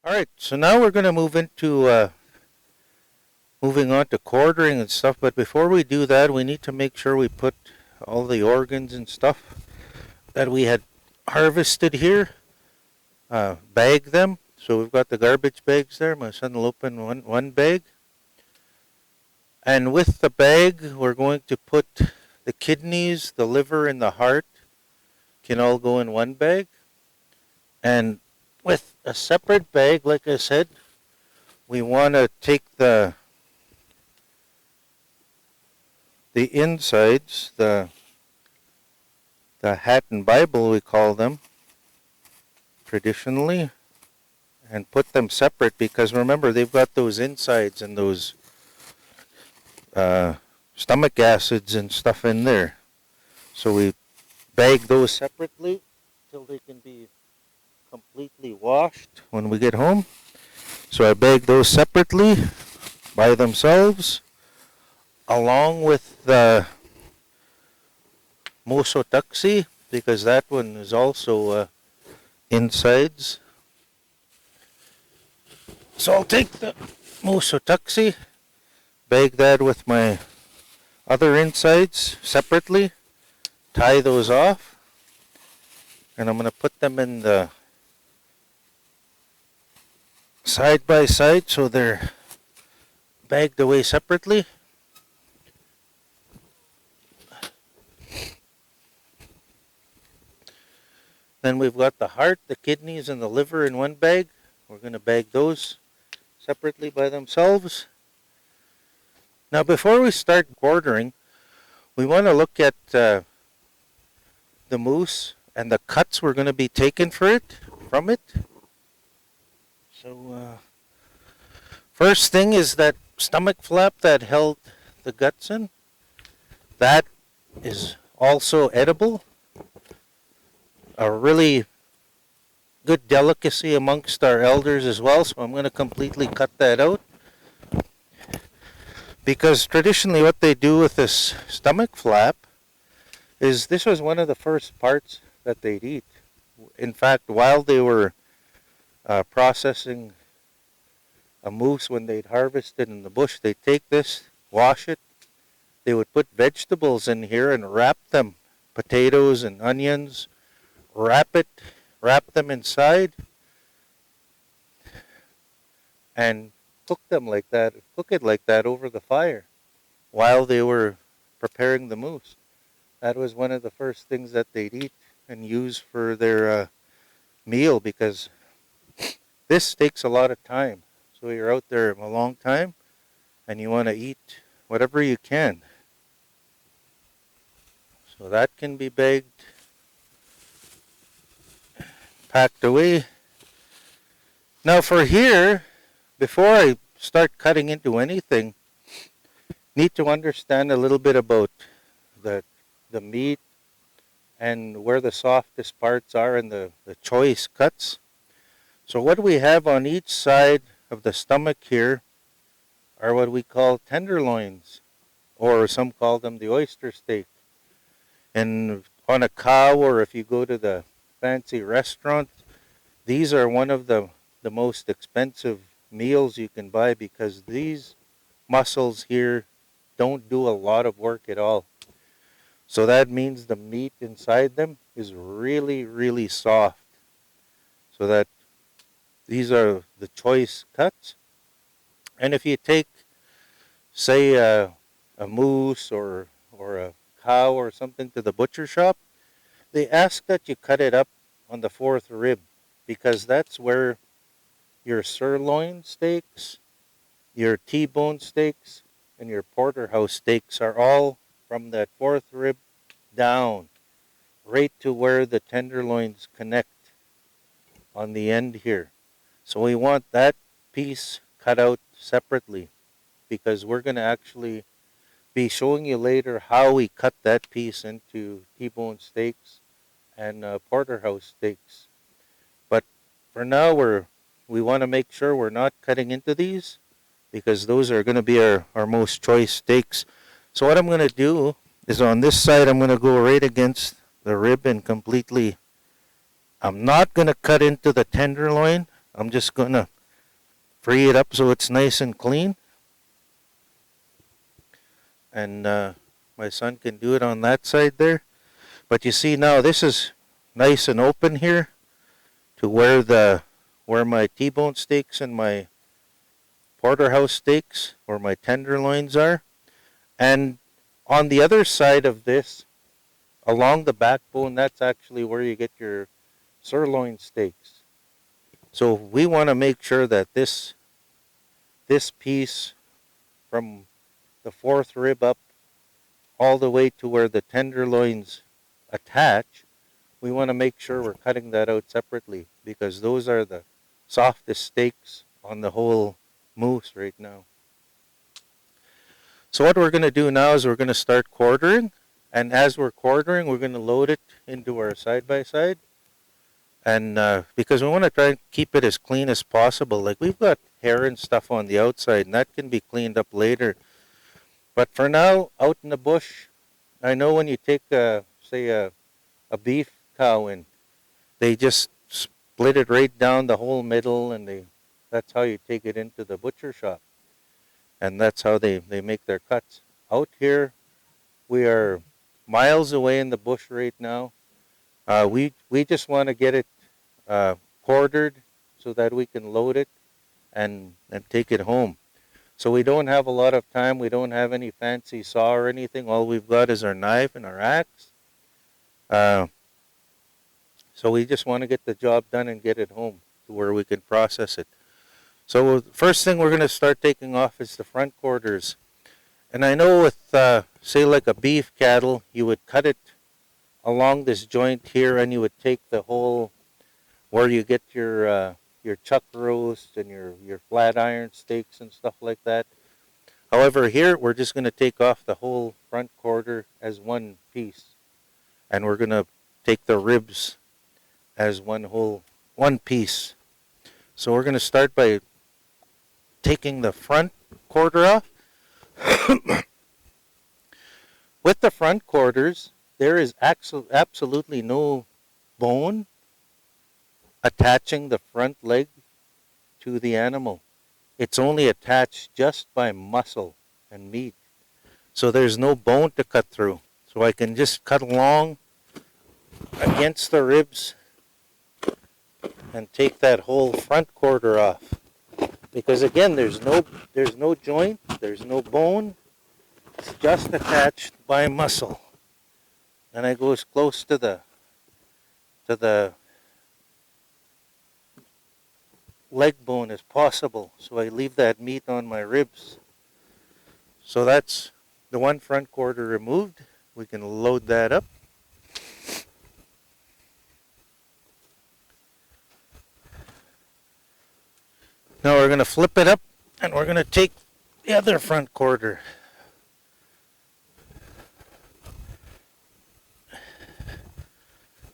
All right, so now we're going to move into moving on to quartering and stuff. But before we do that, we need to make sure we put all the organs and stuff that we had harvested here, bag them. So we've got the garbage bags there. My son will open one bag. And with the bag, we're going to put the kidneys, the liver, and the heart can all go in one bag. And with a separate bag, like I said, we want to take the insides, the hat and Bible we call them traditionally, and put them separate because remember they've got those insides and those stomach acids and stuff in there. So we bag those separately till they can be completely washed when we get home. So I bag those separately by themselves along with the mosotaxi because that one is also insides. So I'll take the mosotaxi, bag that with my other insides separately, tie those off, and I'm going to put them in the side by side so they're bagged away separately. Then we've got the heart, the kidneys, and the liver in one bag. We're going to bag those separately by themselves. Now before we start quartering, we want to look at the moose and the cuts we're going to be taking from it. So first thing is that stomach flap that held the guts in. That is also edible. A really good delicacy amongst our elders as well, so I'm going to completely cut that out. Because traditionally what they do with this stomach flap is this was one of the first parts that they'd eat. In fact, while they were processing a moose when they'd harvest it in the bush, they'd take this, wash it, they would put vegetables in here and wrap them, potatoes and onions, wrap them inside and cook it like that over the fire while they were preparing the moose. That was one of the first things that they'd eat and use for their meal because this takes a lot of time. So you're out there a long time and you want to eat whatever you can. So that can be bagged, packed away. Now for here, before I start cutting into anything, need to understand a little bit about the meat and where the softest parts are and the choice cuts. So what we have on each side of the stomach here are what we call tenderloins, or some call them the oyster steak. And on a cow, or if you go to the fancy restaurant, these are one of the most expensive meals you can buy because these muscles here don't do a lot of work at all. So that means the meat inside them is really, really soft. So that these are the choice cuts. And if you take, say, a moose or a cow or something to the butcher shop, they ask that you cut it up on the fourth rib because that's where your sirloin steaks, your T-bone steaks, and your porterhouse steaks are all from that fourth rib down, right to where the tenderloins connect on the end here. So we want that piece cut out separately because we're going to actually be showing you later how we cut that piece into T-bone steaks and porterhouse steaks. But for now, we want to make sure we're not cutting into these because those are going to be our most choice steaks. So what I'm going to do is on this side, I'm going to go right against the rib and completely, I'm not going to cut into the tenderloin. I'm just going to free it up so it's nice and clean. And my son can do it on that side there. But you see now this is nice and open here to where my T-bone steaks and my porterhouse steaks or my tenderloins are. And on the other side of this, along the backbone, that's actually where you get your sirloin steaks. So we want to make sure that this piece from the fourth rib up all the way to where the tenderloins attach, we want to make sure we're cutting that out separately because those are the softest steaks on the whole moose right now. So what we're going to do now is we're going to start quartering, and as we're quartering, we're going to load it into our side-by-side, and because we want to try and keep it as clean as possible. Like we've got hair and stuff on the outside, and that can be cleaned up later. But for now, out in the bush, I know when you take, say, a beef cow in, they just split it right down the whole middle, and that's how you take it into the butcher shop. And that's how they make their cuts. Out here, we are miles away in the bush right now. We just want to get it quartered so that we can load it and take it home. So we don't have a lot of time. We don't have any fancy saw or anything. All we've got is our knife and our axe. So we just want to get the job done and get it home to where we can process it. So the first thing we're going to start taking off is the front quarters. And I know with, say like a beef cattle, you would cut it along this joint here and you would take the whole, where you get your chuck roast and your flat iron steaks and stuff like that. However, here we're just going to take off the whole front quarter as one piece. And we're going to take the ribs as one piece. So we're going to start by taking the front quarter off. With the front quarters, there is absolutely no bone attaching the front leg to the animal. It's only attached just by muscle and meat. So there's no bone to cut through. So I can just cut along against the ribs and take that whole front quarter off. Because again, there's no joint, there's no bone. It's just attached by muscle. And I go as close to the leg bone as possible, so I leave that meat on my ribs. So that's the one front quarter removed. We can load that up. Now we're going to flip it up and we're going to take the other front quarter.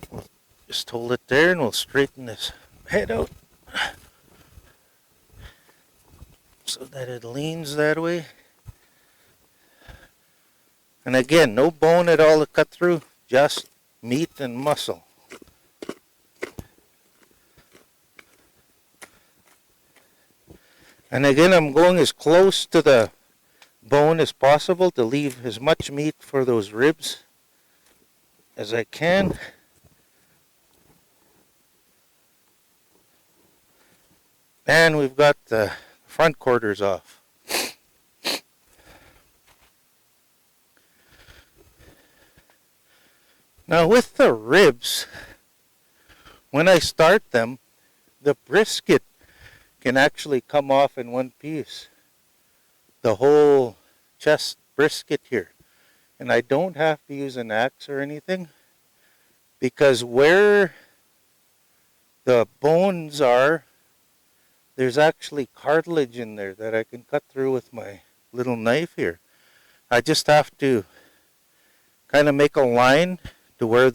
We'll just hold it there and we'll straighten this head out so that it leans that way. And again, no bone at all to cut through, just meat and muscle. And again, I'm going as close to the bone as possible to leave as much meat for those ribs as I can. And we've got the front quarters off. Now with the ribs, when I start them, the brisket can actually come off in one piece. The whole chest brisket here. And I don't have to use an axe or anything, because where the bones are, there's actually cartilage in there that I can cut through with my little knife here. I just have to kind of make a line to where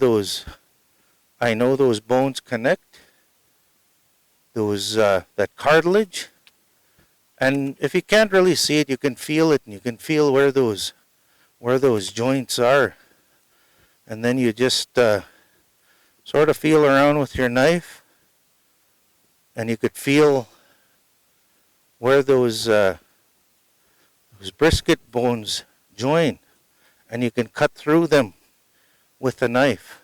I know those bones connect. That cartilage, and if you can't really see it, you can feel it, and you can feel where those joints are, and then you just sort of feel around with your knife, and you could feel where those brisket bones join, and you can cut through them with a knife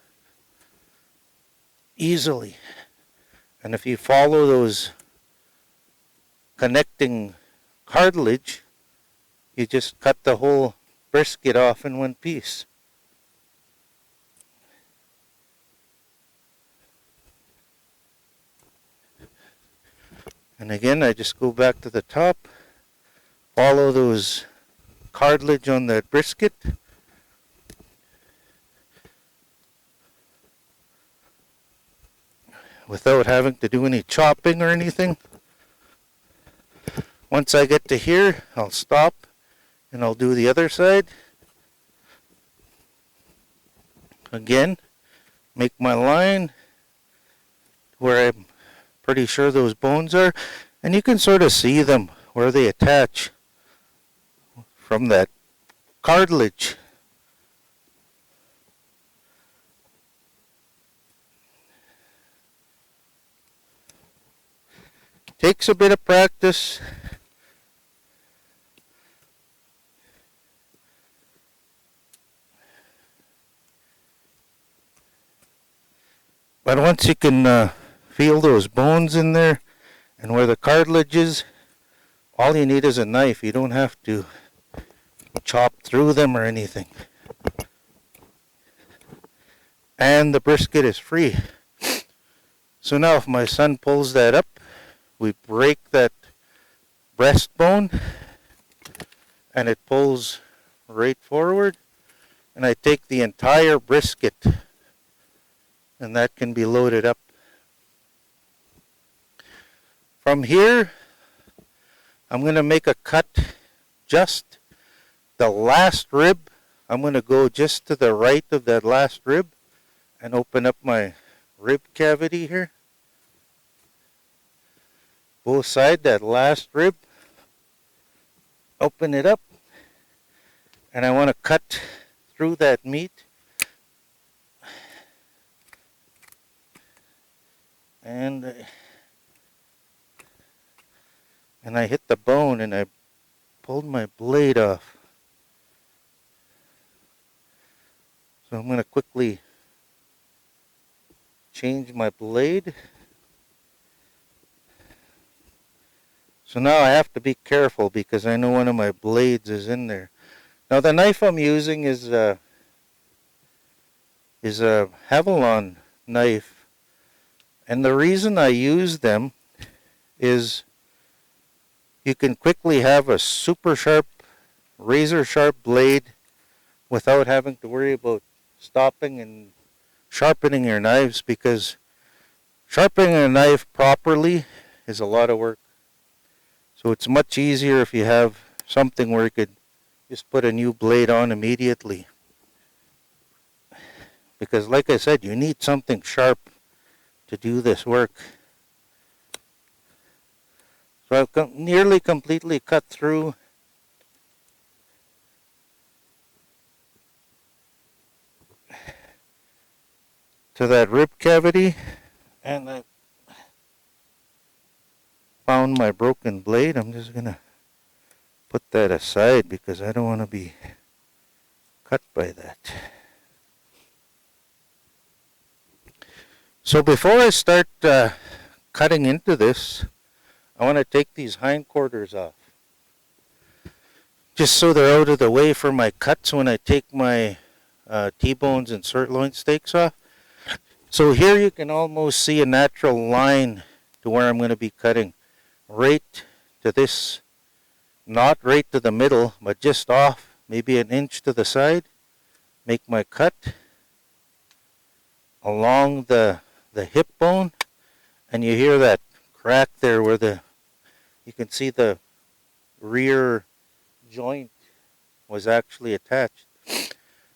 easily. And if you follow those connecting cartilage, you just cut the whole brisket off in one piece. And again, I just go back to the top, follow those cartilage on that brisket, without having to do any chopping or anything. Once I get to here, I'll stop and I'll do the other side. Again, make my line where I'm pretty sure those bones are, and you can sort of see them where they attach from that cartilage. Takes a bit of practice. But once you can feel those bones in there and where the cartilage is, all you need is a knife. You don't have to chop through them or anything. And the brisket is free. So now if my son pulls that up, we break that breastbone and it pulls right forward, and I take the entire brisket and that can be loaded up. From here, I'm going to make a cut just the last rib. I'm going to go just to the right of that last rib and open up my rib cavity here. Both sides, that last rib, open it up, and I want to cut through that meat. And I hit the bone and I pulled my blade off. So I'm going to quickly change my blade. So now I have to be careful because I know one of my blades is in there. Now the knife I'm using is a Havilon knife. And the reason I use them is you can quickly have a super sharp, razor sharp blade without having to worry about stopping and sharpening your knives, because sharpening a knife properly is a lot of work. So it's much easier if you have something where you could just put a new blade on immediately. Because like I said, you need something sharp to do this work. So I've nearly completely cut through to that rib cavity, and I found my broken blade. I'm just going to put that aside because I don't want to be cut by that. So before I start cutting into this, I want to take these hindquarters off, just so they're out of the way for my cuts when I take my T-bones and sirloin steaks off. So here you can almost see a natural line to where I'm going to be cutting. Right to this, not right to the middle, but just off, maybe an inch to the side. Make my cut along the hip bone, and you hear that crack there where you can see the rear joint was actually attached.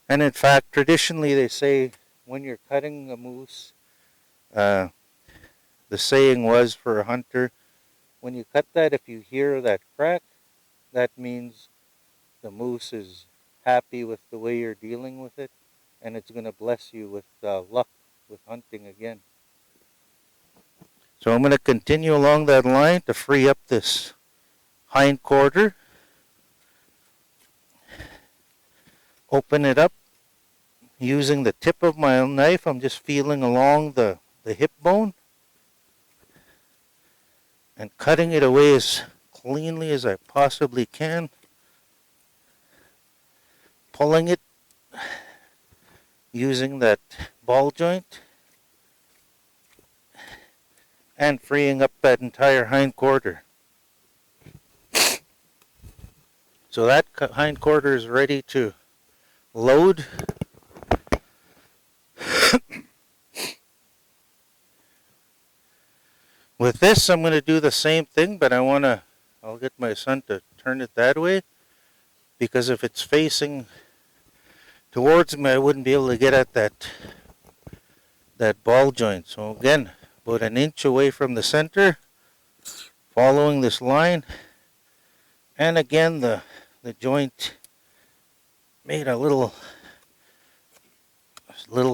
And in fact, traditionally they say when you're cutting a moose, the saying was for a hunter, when you cut that, if you hear that crack, that means the moose is happy with the way you're dealing with it, and it's going to bless you with luck with hunting again. So I'm going to continue along that line to free up this hindquarter. Open it up. Using the tip of my knife, I'm just feeling along the hip bone and cutting it away as cleanly as I possibly can. Pulling it using that ball joint and freeing up that entire hindquarter. So that hindquarter is ready to load. With this, I'm going to do the same thing, but I'll get my son to turn it that way, because if it's facing towards me, I wouldn't be able to get at that ball joint. So again, about an inch away from the center, following this line, and again the joint made a little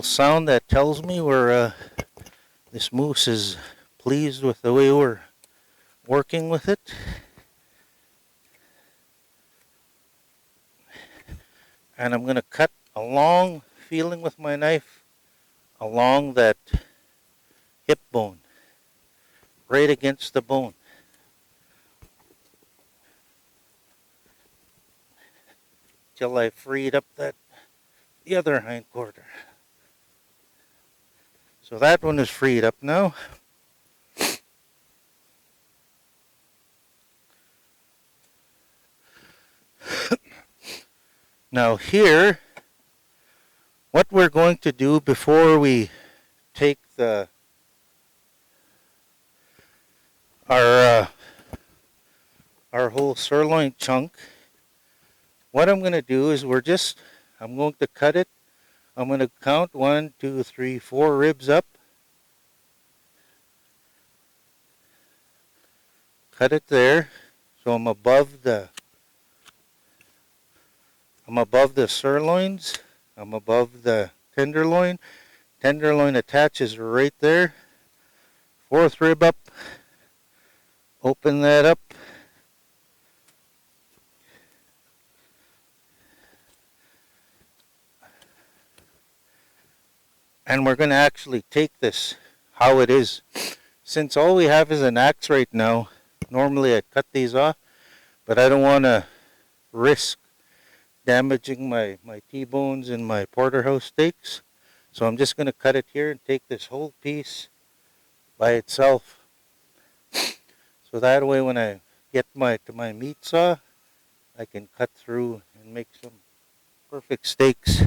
sound that tells me where this moose is pleased with the way we're working with it. And I'm going to cut along, feeling with my knife, along that hip bone, right against the bone. Till I freed up the other hindquarter. So that one is freed up now. Now here, what we're going to do before we take our whole sirloin chunk, what I'm going to do is I'm going to cut it. I'm going to count 1, 2, 3, 4 ribs up. Cut it there, so I'm above the sirloins. I'm above the tenderloin. Tenderloin attaches right there. 4th rib up. Open that up. And we're going to actually take this how it is. Since all we have is an axe right now, normally I'd cut these off, but I don't want to risk damaging my T-bones and my porterhouse steaks. So I'm just going to cut it here and take this whole piece by itself. So that way when I get to my meat saw, I can cut through and make some perfect steaks.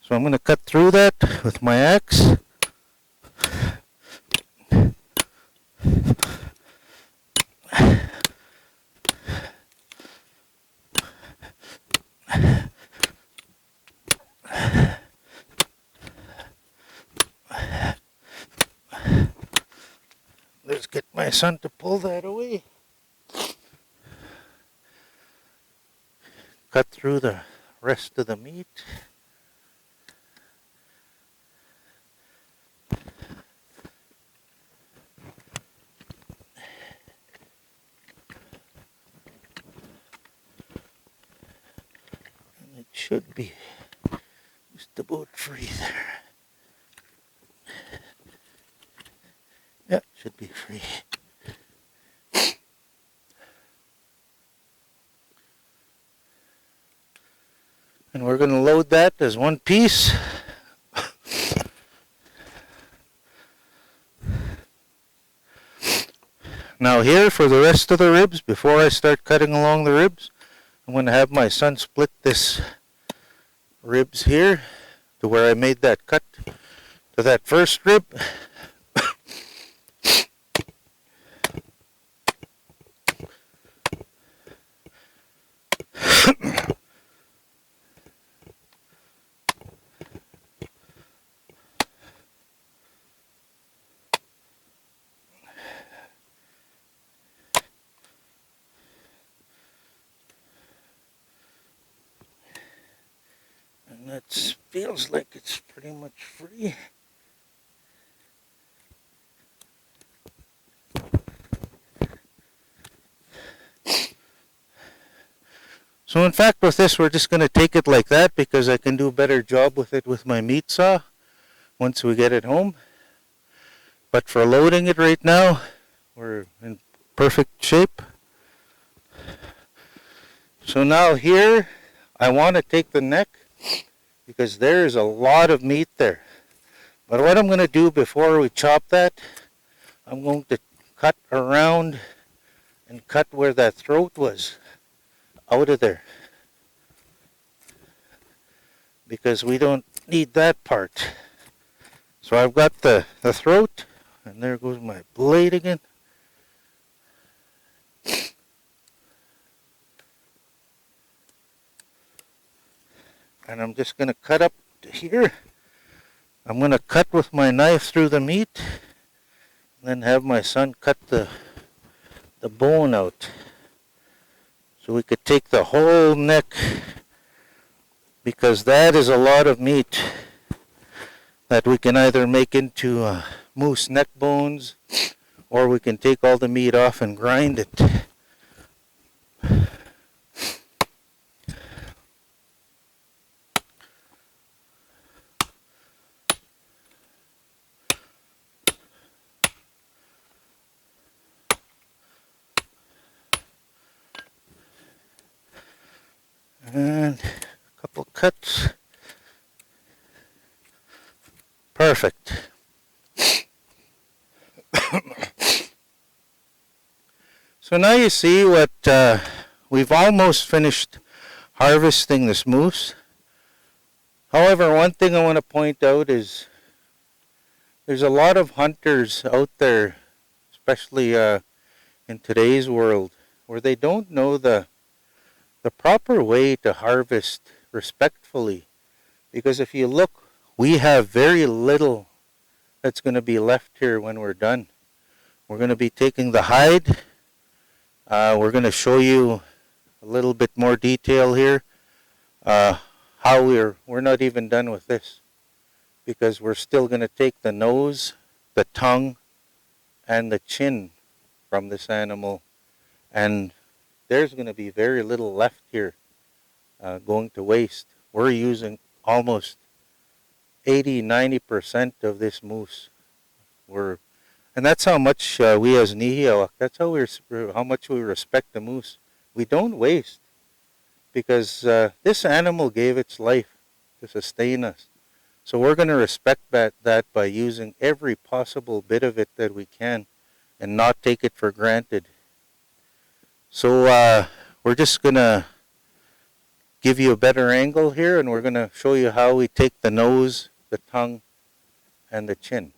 So I'm going to cut through that with my axe. Let's get my son to pull that away. Cut through the rest of the meat. And it should be just about free there. Yeah, should be free. And we're going to load that as one piece. Now here, for the rest of the ribs, before I start cutting along the ribs, I'm going to have my son split this ribs here to where I made that cut to that first rib. And that feels like it's pretty much free. So in fact with this we're just going to take it like that because I can do a better job with it with my meat saw once we get it home. But for loading it right now, we're in perfect shape. So now here, I want to take the neck because there's a lot of meat there. But what I'm going to do before we chop that, I'm going to cut around and cut where that throat was out of there. Because we don't need that part. So I've got the throat, and there goes my blade again. And I'm just going to cut up to here. I'm going to cut with my knife through the meat, and then have my son cut the bone out. So we could take the whole neck, because that is a lot of meat that we can either make into moose neck bones, or we can take all the meat off and grind it. And a couple cuts. Perfect. So now you see what we've almost finished harvesting this moose. However, one thing I want to point out is there's a lot of hunters out there, especially in today's world, where they don't know the proper way to harvest respectfully. Because if you look, we have very little that's going to be left here when we're done. We're going to be taking the hide. We're going to show you a little bit more detail here. How we're not even done with this, because we're still going to take the nose, the tongue, and the chin from this animal, and there's going to be very little left here going to waste. We're using almost 80-90% of this moose. And that's how much we as Nihiawak, that's how much we respect the moose. We don't waste, because this animal gave its life to sustain us. So we're going to respect that by using every possible bit of it that we can and not take it for granted. So we're just going to give you a better angle here, and we're going to show you how we take the nose, the tongue, and the chin.